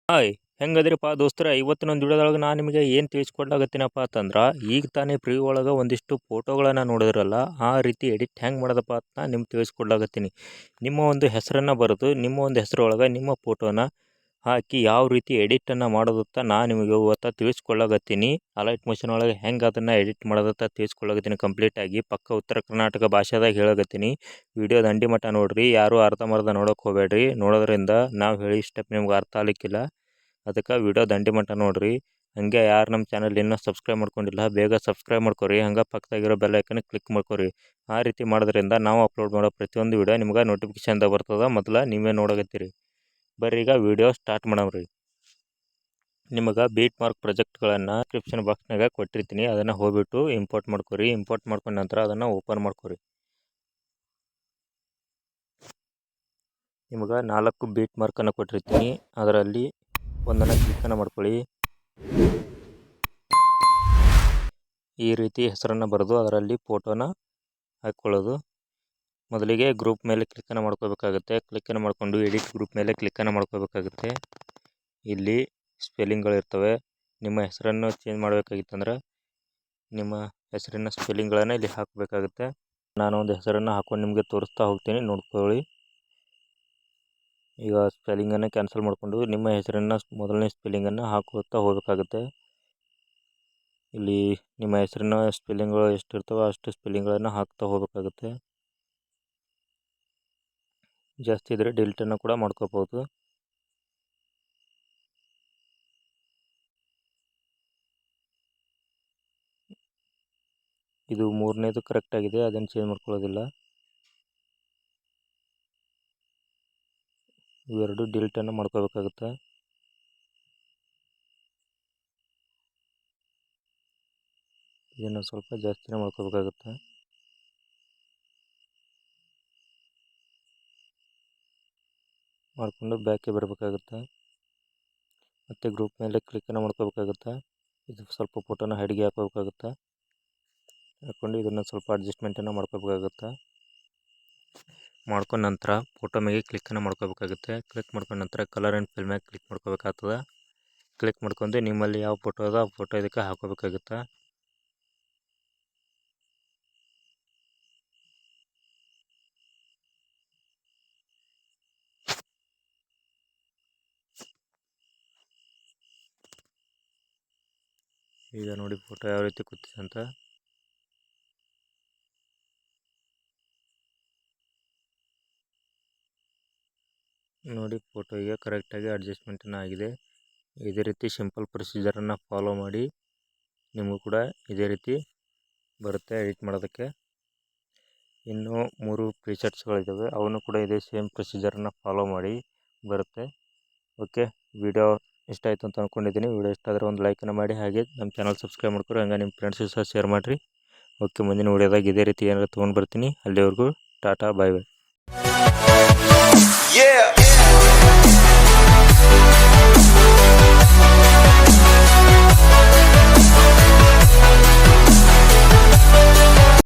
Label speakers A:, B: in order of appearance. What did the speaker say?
A: Hi ಹೆಂಗದ್ರಿಪ್ಪ ದೋಸ್ತರ ಇವತ್ತಿನ ಒಂದು ವಿಡಿಯೋದೊಳಗೆ ನಾನು ನಿಮಗೆ ಏನು ತಿಳಿಸ್ಕೊಡ್ಲಾಗತ್ತೀನಪ್ಪ ಅಂತಂದ್ರೆ ಈಗ ತಾನೇ ಪ್ರಿವ್ಯೂ ಒಳಗೆ ಒಂದಿಷ್ಟು ಫೋಟೋಗಳನ್ನು ನೋಡಿದ್ರಲ್ಲ ಆ ರೀತಿ ಎಡಿಟ್ ಹೆಂಗೆ ಮಾಡೋದಪ್ಪ ಅಂತ ನಿಮ್ಗೆ ತಿಳಿಸ್ಕೊಡ್ಲಾಗತ್ತೀನಿ. ನಿಮ್ಮ ಒಂದು ಹೆಸರನ್ನು ಬರೆದು ನಿಮ್ಮ ಒಂದು ಹೆಸರೊಳಗೆ ನಿಮ್ಮ ಫೋಟೋನ ಹಾಕಿ ಯಾವ ರೀತಿ ಎಡಿಟನ್ನು ಮಾಡೋದತ್ತ ನಾನು ನಿಮಗೆ ಇವತ್ತು ತಿಳಿಸ್ಕೊಡ್ಲಾಗತ್ತೀನಿ. ಅಲೈಟ್ ಮೋಷನ್ ಒಳಗೆ ಹೆಂಗೆ ಅದನ್ನು ಎಡಿಟ್ ಮಾಡೋದತ್ತ ತಿಳಿಸ್ಕೊಡ್ಲಾಗತ್ತೀನಿ ಕಂಪ್ಲೀಟಾಗಿ ಪಕ್ಕ ಉತ್ತರ ಕರ್ನಾಟಕ ಭಾಷೆದಾಗ ಹೇಳಕತ್ತೀನಿ. ವಿಡಿಯೋ ದಂಡಿ ಮಟ್ಟ ನೋಡಿರಿ, ಯಾರೂ ಅರ್ಧಂಬರ್ಧ ನೋಡೋಕೆ ಹೋಗಬೇಡ್ರಿ. ನೋಡೋದ್ರಿಂದ ನಾವು ಹೇಳಿ ಸ್ಟೆಪ್ ನಿಮ್ಗೆ ಅರ್ಥ ಆಗ್ಲಿಕ್ಕಿಲ್ಲ. ಅದಕ್ಕೆ ವಿಡಿಯೋ ದಂಡಿ ಮಟ್ಟ ನೋಡಿರಿ. ಹಾಗೆ ಯಾರು ನಮ್ಮ ಚಾನಲ್ ಇನ್ನೂ ಸಬ್ಸ್ಕ್ರೈಬ್ ಮಾಡ್ಕೊಂಡಿಲ್ಲ ಬೇಗ ಸಬ್ಸ್ಕ್ರೈಬ್ ಮಾಡ್ಕೊರಿ. ಹಂಗೆ ಪಕ್ಕದಾಗಿರೋ ಬೆಲ್ ಐಕನ್ ಕ್ಲಿಕ್ ಮಾಡ್ಕೊರಿ. ಆ ರೀತಿ ಮಾಡೋದ್ರಿಂದ ನಾವು ಅಪ್ಲೋಡ್ ಮಾಡೋ ಪ್ರತಿಯೊಂದು ವಿಡಿಯೋ ನಿಮ್ಗೆ ನೋಟಿಫಿಕೇಶನ್ದಾಗ ಬರ್ತದೆ. ಮೊದಲು ನೀವೇ ನೋಡಕತ್ತೀರಿ. ಬರ್ರಿ ಈಗ ವಿಡಿಯೋ ಸ್ಟಾರ್ಟ್ ಮಾಡಮ್ರಿ. ನಿಮಗೆ ಬೀಟ್ ಮಾರ್ಕ್ ಪ್ರಾಜೆಕ್ಟ್ಗಳನ್ನು ಡಿಸ್ಕ್ರಿಪ್ಷನ್ ಬಾಕ್ಸ್ನಾಗ ಕೊಟ್ಟಿರ್ತೀನಿ. ಅದನ್ನು ಹೋಗ್ಬಿಟ್ಟು ಇಂಪೋರ್ಟ್ ಮಾಡ್ಕೊರಿ. ಇಂಪೋರ್ಟ್ ಮಾಡ್ಕೊಂಡ ನಂತರ ಅದನ್ನು ಓಪನ್ ಮಾಡ್ಕೊರಿ. ನಿಮಗೆ 4 ಬೀಟ್ ಮಾರ್ಕನ್ನು ಕೊಟ್ಟಿರ್ತೀನಿ. ಅದರಲ್ಲಿ ಒಂದನ್ನು ಕ್ಲಿಕ್ಕನ್ನು ಮಾಡ್ಕೊಳ್ಳಿ. ಈ ರೀತಿ ಹೆಸರನ್ನು ಬರೆದು ಅದರಲ್ಲಿ ಫೋಟೋನ ಹಾಕ್ಕೊಳ್ಳೋದು. ಮೊದಲಿಗೆ ಗ್ರೂಪ್ ಮೇಲೆ ಕ್ಲಿಕ್ಕನ್ನು ಮಾಡ್ಕೋಬೇಕಾಗುತ್ತೆ. ಕ್ಲಿಕ್ಕನ್ನು ಮಾಡಿಕೊಂಡು ಎಡಿಟ್ ಗ್ರೂಪ್ ಮೇಲೆ ಕ್ಲಿಕ್ಕನ್ನು ಮಾಡ್ಕೋಬೇಕಾಗುತ್ತೆ. ಇಲ್ಲಿ ಸ್ಪೆಲ್ಲಿಂಗ್ಗಳಿರ್ತವೆ. ನಿಮ್ಮ ಹೆಸರನ್ನು ಚೇಂಜ್ ಮಾಡಬೇಕಾಗಿತ್ತಂದ್ರೆ ನಿಮ್ಮ ಹೆಸರಿನ ಸ್ಪೆಲ್ಲಿಂಗ್ಗಳನ್ನು ಇಲ್ಲಿ ಹಾಕಬೇಕಾಗುತ್ತೆ. ನಾನು ಒಂದು ಹೆಸರನ್ನು ಹಾಕ್ಕೊಂಡು ನಿಮಗೆ ತೋರಿಸ್ತಾ ಹೋಗ್ತೀನಿ, ನೋಡ್ಕೊಳ್ಳಿ. ಈಗ ಸ್ಪೆಲ್ಲಿಂಗನ್ನು ಕ್ಯಾನ್ಸಲ್ ಮಾಡಿಕೊಂಡು ನಿಮ್ಮ ಹೆಸರನ್ನು ಮೊದಲನೇ ಸ್ಪೆಲ್ಲಿಂಗನ್ನು ಹಾಕುತ್ತಾ ಹೋಗಬೇಕಾಗುತ್ತೆ. ಇಲ್ಲಿ ನಿಮ್ಮ ಹೆಸರಿನ ಸ್ಪೆಲ್ಲಿಂಗ್ಗಳು ಎಷ್ಟಿರ್ತವೆ ಅಷ್ಟು ಸ್ಪೆಲ್ಲಿಂಗ್ಗಳನ್ನು ಹಾಕ್ತಾ ಹೋಗಬೇಕಾಗುತ್ತೆ. ಜಾಸ್ತಿ ಇದ್ದರೆ ಡಿಲೀಟನ್ನು ಕೂಡ ಮಾಡ್ಕೋಬೋದು. ಇದು 3ನೇದು ಕರೆಕ್ಟಾಗಿದೆ, ಅದನ್ನು ಚೇಂಜ್ ಮಾಡ್ಕೊಳ್ಳೋದಿಲ್ಲ. ಇವೆರಡು ಡಿಲೀಟನ್ನು ಮಾಡ್ಕೋಬೇಕಾಗುತ್ತೆ. ಇದನ್ನು ಸ್ವಲ್ಪ ಜಾಸ್ತಿನೇ ಮಾಡ್ಕೋಬೇಕಾಗುತ್ತೆ. ಮಾಡಿಕೊಂಡು ಬ್ಯಾಕಿಗೆ ಬರಬೇಕಾಗುತ್ತೆ. ಮತ್ತು ಗ್ರೂಪ್ ಮೇಲೆ ಕ್ಲಿಕ್ಕನ್ನು ಮಾಡ್ಕೋಬೇಕಾಗುತ್ತೆ. ಇದು ಸ್ವಲ್ಪ ಫೋಟೋನ ಹೈಡ್ಗೆ ಹಾಕೋಬೇಕಾಗುತ್ತೆ. ಹಾಕ್ಕೊಂಡು ಇದನ್ನು ಸ್ವಲ್ಪ ಅಡ್ಜಸ್ಟ್ಮೆಂಟನ್ನು ಮಾಡ್ಕೋಬೇಕಾಗುತ್ತೆ. ಮಾಡ್ಕೊಂಡ ನಂತರ ಫೋಟೋ ಮೇಲೆ ಕ್ಲಿಕ್ಕನ್ನು ಮಾಡ್ಕೋಬೇಕಾಗುತ್ತೆ. ಕ್ಲಿಕ್ ಮಾಡ್ಕೊಂಡ ನಂತರ ಕಲರ್ ಆ್ಯಂಡ್ ಫಿಲ್ ಮ್ಯಾಗೆ ಕ್ಲಿಕ್ ಮಾಡ್ಕೋಬೇಕಾಗ್ತದೆ. ಕ್ಲಿಕ್ ಮಾಡ್ಕೊಂಡು ನಿಮ್ಮಲ್ಲಿ ಯಾವ ಫೋಟೋ ಅದ ಆ ಫೋಟೋ ಇದಕ್ಕೆ ಹಾಕೋಬೇಕಾಗುತ್ತೆ. ಈಗ ನೋಡಿ ಫೋಟೋ ಯಾವ ರೀತಿ ಕೂತಿದೆ ಅಂತ. ನೋಡಿ ಫೋಟೋ ಈಗ ಕರೆಕ್ಟಾಗಿ ಅಡ್ಜಸ್ಟ್ಮೆಂಟನ್ನು ಆಗಿದೆ. ಇದೇ ರೀತಿ ಸಿಂಪಲ್ ಪ್ರೊಸೀಜರನ್ನು ಫಾಲೋ ಮಾಡಿ ನಿಮಗೂ ಕೂಡ ಇದೇ ರೀತಿ ಬರುತ್ತೆ ಎಡಿಟ್ ಮಾಡೋದಕ್ಕೆ. ಇನ್ನೂ 3 ಪ್ರಿಸೆಟ್ಸ್ಗಳಿದ್ದಾವೆ, ಅವನು ಕೂಡ ಇದೇ ಸೇಮ್ ಪ್ರೊಸೀಜರನ್ನು ಫಾಲೋ ಮಾಡಿ ಬರುತ್ತೆ. ಓಕೆ, ವಿಡಿಯೋ ಇಷ್ಟ ಆಯಿತು ಅಂತ ಅಂದ್ಕೊಂಡಿದ್ದೀನಿ. ವಿಡಿಯೋ ಇಷ್ಟ ಆದರೆ ಒಂದು ಲೈಕನ್ನು ಮಾಡಿ, ಹಾಗೆ ನಮ್ಮ ಚಾನಲ್ ಸಬ್ಸ್ಕ್ರೈಬ್ ಮಾಡ್ಕೊರಿ. ಹಂಗೆ ನಿಮ್ಮ ಫ್ರೆಂಡ್ಸಿಗೆ ಸಹ ಶೇರ್ ಮಾಡಿರಿ. ಓಕೆ, ಮುಂದಿನ ವಿಡಿಯೋದಾಗ ಇದೇ ರೀತಿ ಏನಾರು ತೊಗೊಂಡು ಬರ್ತೀನಿ. ಅಲ್ಲಿವರೆಗೂ ಟಾಟಾ, ಬಾಯ್ ಬಾಯ್.